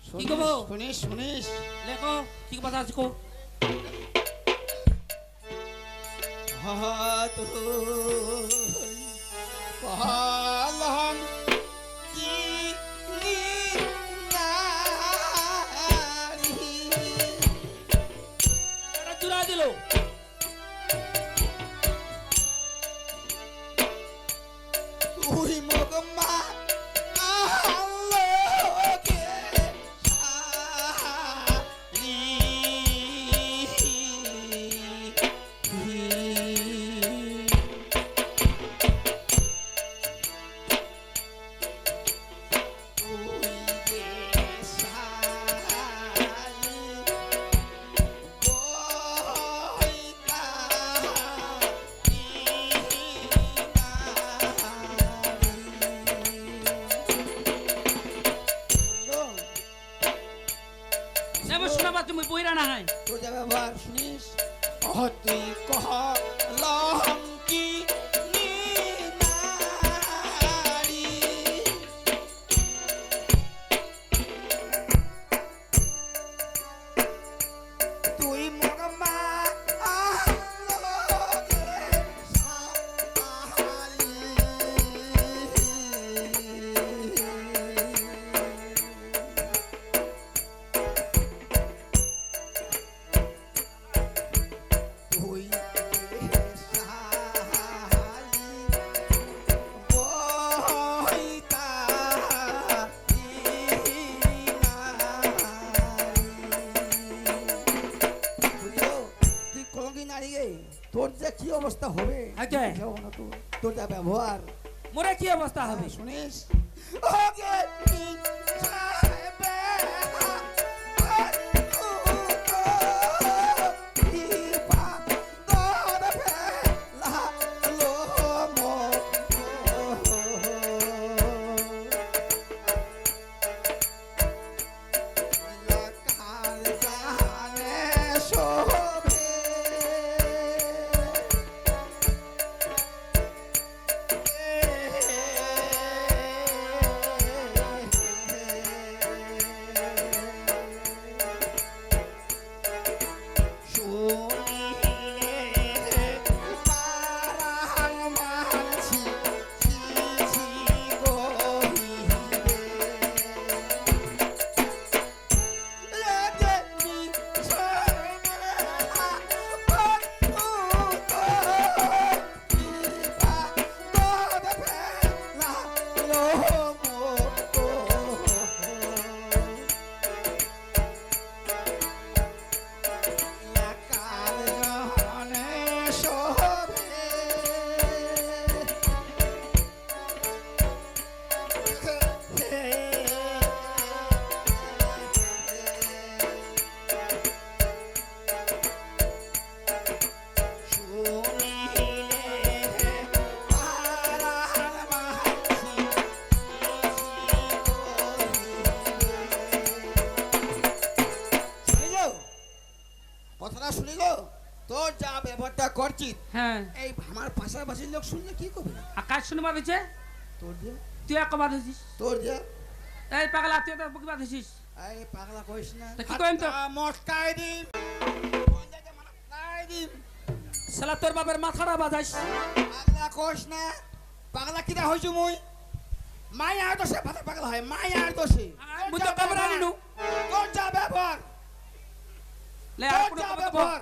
কি কব শুনিস শুনিস লেখো কি কথা আছে কো হাত পালন কি নারী এটা জুড়া দিল তুই মগমা আলোকে নেব শোনাবা তুমি বইরা না হয় তোর যা ব্যবহার শুনিস তুই কহ লঙ্কি নারী তুই মগমা আলোকে তুই বইতা তুই কলঙ্কি নারী গে তোর যে কি অবস্থা হবে আচ্ছা। যাবো না তোর যা ব্যবহার মোরে কি অবস্থা হবে শুনিস ওকে কথাটা শুনি গো তোর যা ব্যবহারটা করছিস হ্যাঁ এই আমার পাশাপাশির লোক শুনলে কি করবে আকাশ শুনবা দিছে তোর যে তুই এক বাদ হইছিস তোর যে এই পাগলা তুই তো বুকি বাদ হইছিস এই পাগলা কইস না তা কি কইন তো? মটকাই দিন মটকাই দিন শালা তোর বাপের মাথাটা বাজাইস পাগলা কইস না পাগলা কিরা হইছু মুই মাই আর দোষে ভাতে পাগলা হয় মাই আর দোষে মুই তো খবর আনিনু তোর যা ব্যবহার লে আর তোর কোনো যা খবর ব্যবহার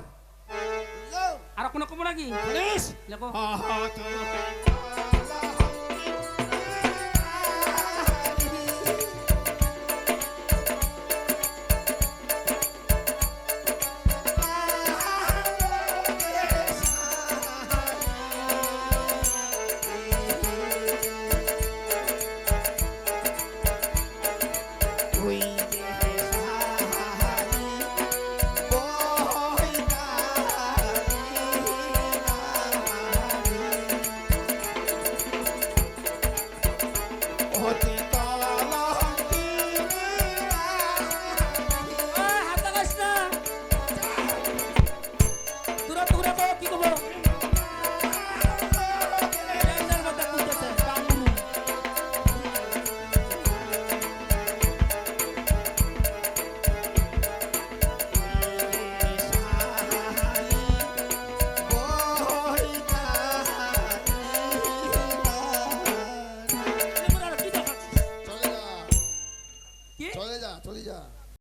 আর কোনো খবর নাকি শুনিস লেখো হা হা